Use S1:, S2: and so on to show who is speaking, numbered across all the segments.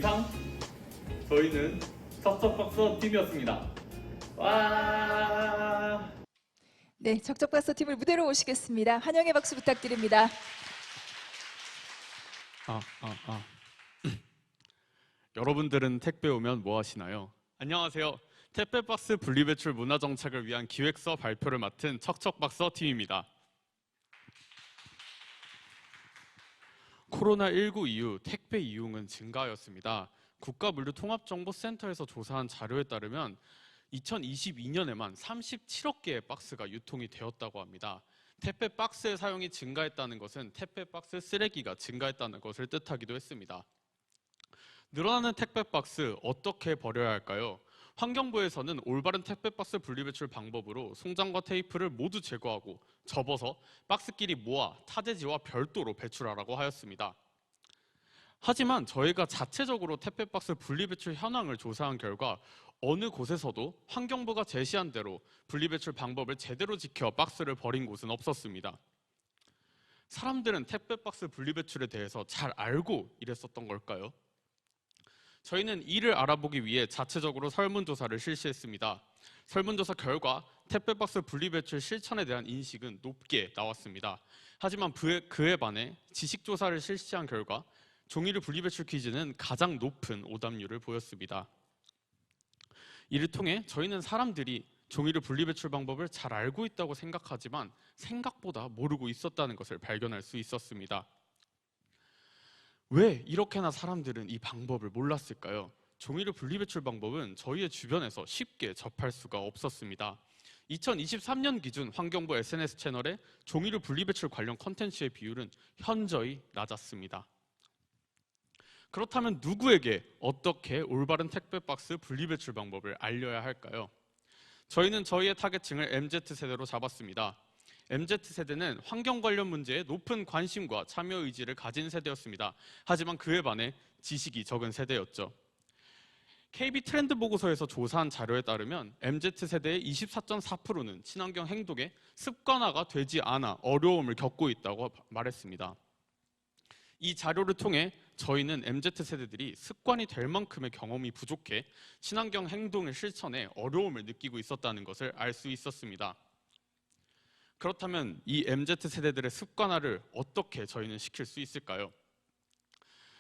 S1: 이상 저희는 척척박서 팀이었습니다. 와!
S2: 네, 척척박서 팀을 무대로 모시겠습니다. 환영의 박수 부탁드립니다.
S3: 여러분들은 택배 오면 뭐 하시나요? 안녕하세요. 택배박스 분리배출 문화정책을 위한 기획서 발표를 맡은 척척박서 팀입니다. 코로나19 이후 택배 이용은 증가하였습니다. 국가물류통합정보센터에서 조사한 자료에 따르면 2022년에만 37억 개의 박스가 유통이 되었다고 합니다. 택배 박스의 사용이 증가했다는 것은 택배 박스 쓰레기가 증가했다는 것을 뜻하기도 했습니다. 늘어나는 택배 박스 어떻게 버려야 할까요? 환경부에서는 올바른 택배 박스 분리배출 방법으로 송장과 테이프를 모두 제거하고 접어서 박스끼리 모아 타재지와 별도로 배출하라고 하였습니다. 하지만 저희가 자체적으로 택배 박스 분리배출 현황을 조사한 결과 어느 곳에서도 환경부가 제시한 대로 분리배출 방법을 제대로 지켜 박스를 버린 곳은 없었습니다. 사람들은 택배 박스 분리배출에 대해서 잘 알고 이랬었던 걸까요? 저희는 이를 알아보기 위해 자체적으로 설문조사를 실시했습니다. 설문조사 결과 택배박스 분리배출 실천에 대한 인식은 높게 나왔습니다. 하지만 그에 반해 지식조사를 실시한 결과 종이를 분리배출 퀴즈는 가장 높은 오답률을 보였습니다. 이를 통해 저희는 사람들이 종이를 분리배출 방법을 잘 알고 있다고 생각하지만 생각보다 모르고 있었다는 것을 발견할 수 있었습니다. 왜 이렇게나 사람들은 이 방법을 몰랐을까요? 종이를 분리배출 방법은 저희의 주변에서 쉽게 접할 수가 없었습니다. 2023년 기준 환경부 SNS 채널에 종이를 분리배출 관련 콘텐츠의 비율은 현저히 낮았습니다. 그렇다면 누구에게 어떻게 올바른 택배 박스 분리배출 방법을 알려야 할까요? 저희는 저희의 타겟층을 MZ세대로 잡았습니다. MZ세대는 환경 관련 문제에 높은 관심과 참여 의지를 가진 세대였습니다. 하지만 그에 반해 지식이 적은 세대였죠. KB 트렌드 보고서에서 조사한 자료에 따르면 MZ세대의 24.4%는 친환경 행동에 습관화가 되지 않아 어려움을 겪고 있다고 말했습니다. 이 자료를 통해 저희는 MZ세대들이 습관이 될 만큼의 경험이 부족해 친환경 행동의 실천에 어려움을 느끼고 있었다는 것을 알 수 있었습니다. 그렇다면 이 MZ세대들의 습관화를 어떻게 저희는 시킬 수 있을까요?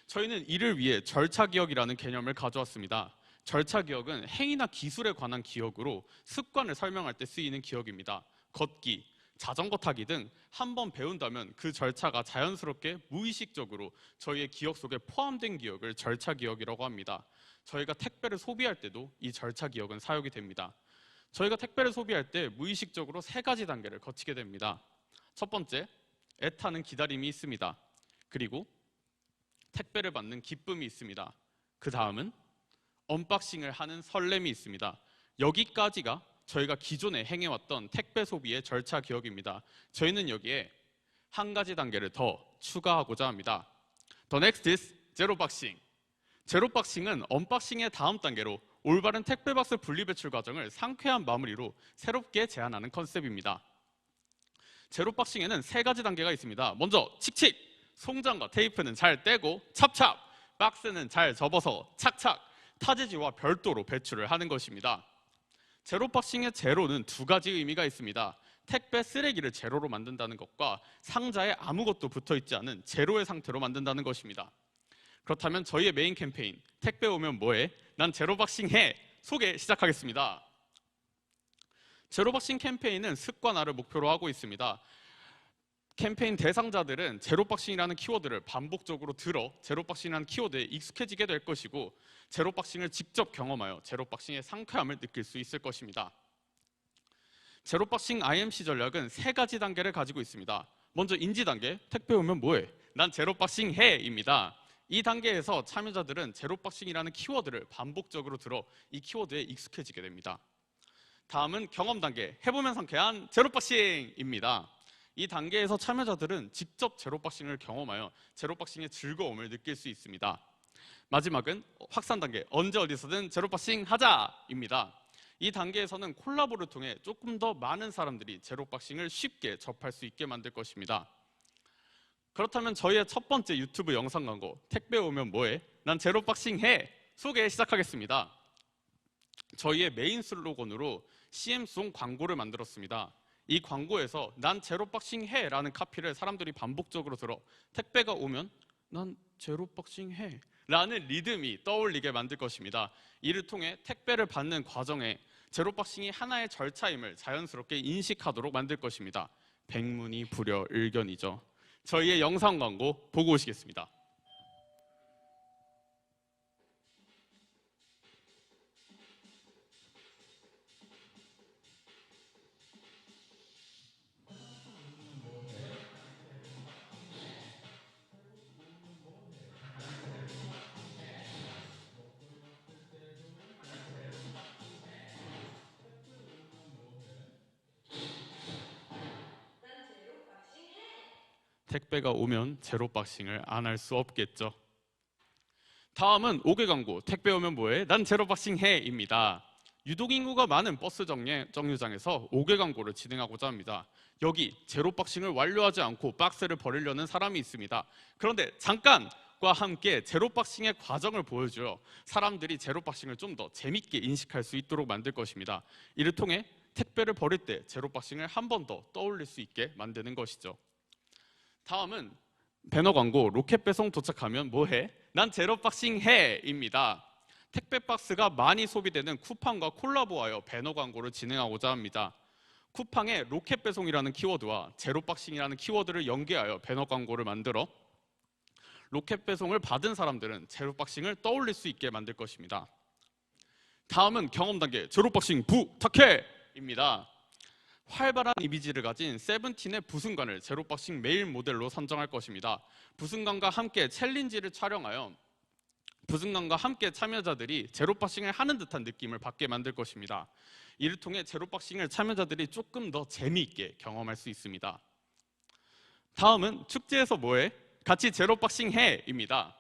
S3: 저희는 이를 위해 절차기억이라는 개념을 가져왔습니다. 절차기억은 행위나 기술에 관한 기억으로 습관을 설명할 때 쓰이는 기억입니다. 걷기, 자전거 타기 등 한 번 배운다면 그 절차가 자연스럽게 무의식적으로 저희의 기억 속에 포함된 기억을 절차기억이라고 합니다. 저희가 택배를 소비할 때도 이 절차기억은 사용이 됩니다. 저희가 택배를 소비할 때 무의식적으로 3가지 단계를 거치게 됩니다. 첫 번째, 애타는 기다림이 있습니다. 그리고 택배를 받는 기쁨이 있습니다. 그 다음은 언박싱을 하는 설렘이 있습니다. 여기까지가 저희가 기존에 행해왔던 택배 소비의 절차 기억입니다. 저희는 여기에 한 가지 단계를 더 추가하고자 합니다. The next is 제로박싱. 제로박싱은 언박싱의 다음 단계로 올바른 택배박스 분리배출 과정을 상쾌한 마무리로 새롭게 제안하는 컨셉입니다. 제로박싱에는 3가지 단계가 있습니다. 먼저 칙칙! 송장과 테이프는 잘 떼고 찹찹! 박스는 잘 접어서 착착! 타재지와 별도로 배출을 하는 것입니다. 제로박싱의 제로는 2가지 의미가 있습니다. 택배 쓰레기를 제로로 만든다는 것과 상자에 아무것도 붙어있지 않은 제로의 상태로 만든다는 것입니다. 그렇다면 저희의 메인 캠페인 택배 오면 뭐해? 난 제로박싱 해! 소개 시작하겠습니다. 제로박싱 캠페인은 습관화를 목표로 하고 있습니다. 캠페인 대상자들은 제로박싱이라는 키워드를 반복적으로 들어 제로박싱이라는 키워드에 익숙해지게 될 것이고 제로박싱을 직접 경험하여 제로박싱의 상쾌함을 느낄 수 있을 것입니다. 제로박싱 IMC 전략은 3가지 단계를 가지고 있습니다. 먼저 인지 단계, 택배 오면 뭐해? 난 제로박싱 해! 입니다. 이 단계에서 참여자들은 제로박싱이라는 키워드를 반복적으로 들어 이 키워드에 익숙해지게 됩니다. 다음은 경험 단계, 해보면 상쾌한 제로박싱입니다. 이 단계에서 참여자들은 직접 제로박싱을 경험하여 제로박싱의 즐거움을 느낄 수 있습니다. 마지막은 확산 단계, 언제 어디서든 제로박싱 하자입니다. 이 단계에서는 콜라보를 통해 조금 더 많은 사람들이 제로박싱을 쉽게 접할 수 있게 만들 것입니다. 그렇다면 저희의 첫 번째 유튜브 영상 광고 택배 오면 뭐해? 난 제로박싱 해 소개 시작하겠습니다. 저희의 메인 슬로건으로 CM송 광고를 만들었습니다. 이 광고에서 난 제로박싱 해 라는 카피를 사람들이 반복적으로 들어 택배가 오면 난 제로박싱 해 라는 리듬이 떠올리게 만들 것입니다. 이를 통해 택배를 받는 과정에 제로박싱이 하나의 절차임을 자연스럽게 인식하도록 만들 것입니다. 백문이 불여일견이죠. 저희의 영상 광고 보고 오시겠습니다. 택배가 오면 제로박싱을 안 할 수 없겠죠. 다음은 5개 광고 택배 오면 뭐해? 난 제로박싱 해입니다. 유동인구가 많은 버스 정류장에서 5개 광고를 진행하고자 합니다. 여기 제로박싱을 완료하지 않고 박스를 버리려는 사람이 있습니다. 그런데 잠깐과 함께 제로박싱의 과정을 보여줘요. 사람들이 제로박싱을 좀 더 재밌게 인식할 수 있도록 만들 것입니다. 이를 통해 택배를 버릴 때 제로박싱을 한 번 더 떠올릴 수 있게 만드는 것이죠. 다음은 배너 광고 로켓 배송 도착하면 뭐해? 난 제로박싱 해입니다. 택배 박스가 많이 소비되는 쿠팡과 콜라보하여 배너 광고를 진행하고자 합니다. 쿠팡의 로켓 배송이라는 키워드와 제로박싱이라는 키워드를 연계하여 배너 광고를 만들어 로켓 배송을 받은 사람들은 제로박싱을 떠올릴 수 있게 만들 것입니다. 다음은 경험 단계 제로박싱 부탁해입니다. 활발한 이미지를 가진 세븐틴의 부승관을 제로박싱 메일 모델로 선정할 것입니다. 부승관과 함께 챌린지를 촬영하여 부승관과 함께 참여자들이 제로박싱을 하는 듯한 느낌을 받게 만들 것입니다. 이를 통해 제로박싱을 참여자들이 조금 더 재미있게 경험할 수 있습니다. 다음은 축제에서 뭐해? 같이 제로박싱 해입니다.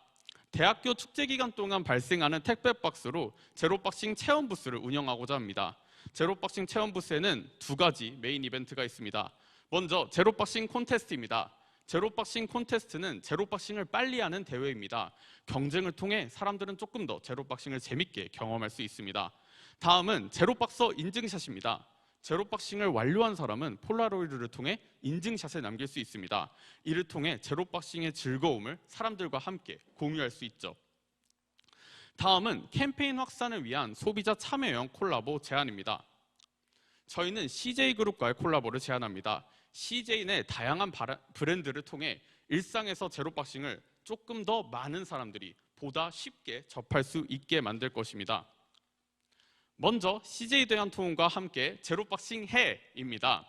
S3: 대학교 축제 기간 동안 발생하는 택배 박스로 제로박싱 체험 부스를 운영하고자 합니다. 제로박싱 체험 부스에는 2가지 메인 이벤트가 있습니다. 먼저 제로박싱 콘테스트입니다. 제로박싱 콘테스트는 제로박싱을 빨리 하는 대회입니다. 경쟁을 통해 사람들은 조금 더 제로박싱을 재밌게 경험할 수 있습니다. 다음은 제로박서 인증샷입니다. 제로박싱을 완료한 사람은 폴라로이드를 통해 인증샷을 남길 수 있습니다. 이를 통해 제로박싱의 즐거움을 사람들과 함께 공유할 수 있죠. 다음은 캠페인 확산을 위한 소비자 참여형 콜라보 제안입니다. 저희는 CJ그룹과의 콜라보를 제안합니다. CJ의 다양한 브랜드를 통해 일상에서 제로박싱을 조금 더 많은 사람들이 보다 쉽게 접할 수 있게 만들 것입니다. 먼저 CJ대한통운과 함께 제로박싱 해입니다.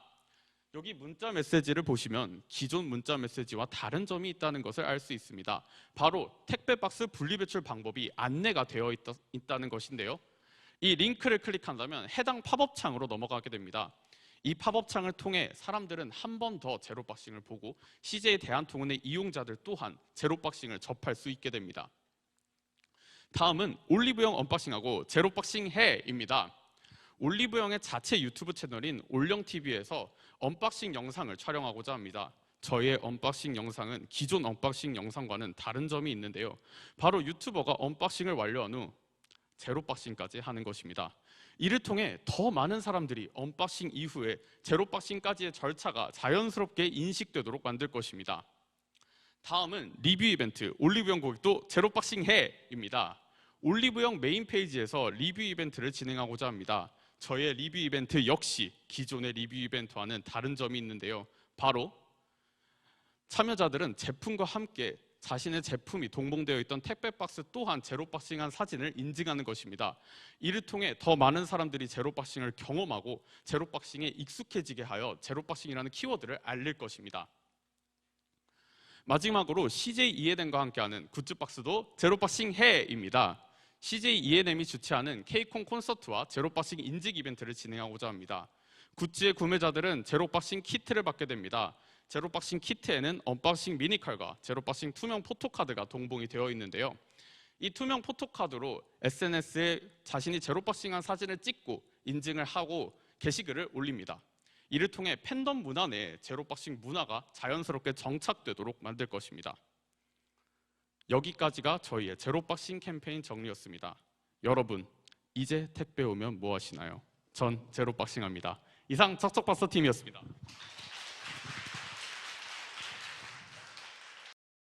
S3: 여기 문자 메시지를 보시면 기존 문자 메시지와 다른 점이 있다는 것을 알 수 있습니다. 바로 택배 박스 분리배출 방법이 안내가 되어 있다는 것인데요. 이 링크를 클릭한다면 해당 팝업 창으로 넘어가게 됩니다. 이 팝업 창을 통해 사람들은 한 번 더 제로박싱을 보고 CJ 대한통운의 이용자들 또한 제로박싱을 접할 수 있게 됩니다. 다음은 올리브영 언박싱하고 제로박싱 해입니다. 올리브영의 자체 유튜브 채널인 올영TV에서 언박싱 영상을 촬영하고자 합니다. 저희의 언박싱 영상은 기존 언박싱 영상과는 다른 점이 있는데요. 바로 유튜버가 언박싱을 완료한 후 제로박싱까지 하는 것입니다. 이를 통해 더 많은 사람들이 언박싱 이후에 제로박싱까지의 절차가 자연스럽게 인식되도록 만들 것입니다. 다음은 리뷰 이벤트 올리브영 고객도 제로박싱 해입니다. 올리브영 메인 페이지에서 리뷰 이벤트를 진행하고자 합니다. 저의 리뷰 이벤트 역시 기존의 리뷰 이벤트와는 다른 점이 있는데요. 바로 참여자들은 제품과 함께 자신의 제품이 동봉되어 있던 택배 박스 또한 제로박싱한 사진을 인증하는 것입니다. 이를 통해 더 많은 사람들이 제로박싱을 경험하고 제로박싱에 익숙해지게 하여 제로박싱이라는 키워드를 알릴 것입니다. 마지막으로 CJ E&M과 함께하는 굿즈박스도 제로박싱 해입니다. CJ E&M이 주최하는 K콘 콘서트와 제로박싱 인증 이벤트를 진행하고자 합니다. 굿즈의 구매자들은 제로박싱 키트를 받게 됩니다. 제로박싱 키트에는 언박싱 미니칼과 제로박싱 투명 포토카드가 동봉이 되어 있는데요. 이 투명 포토카드로 SNS에 자신이 제로박싱한 사진을 찍고 인증을 하고 게시글을 올립니다. 이를 통해 팬덤 문화 내에 제로박싱 문화가 자연스럽게 정착되도록 만들 것입니다. 여기까지가 저희의 제로박싱 캠페인 정리였습니다. 여러분, 이제 택배 오면 뭐 하시나요? 전 제로박싱 합니다. 이상 척척박사 팀이었습니다.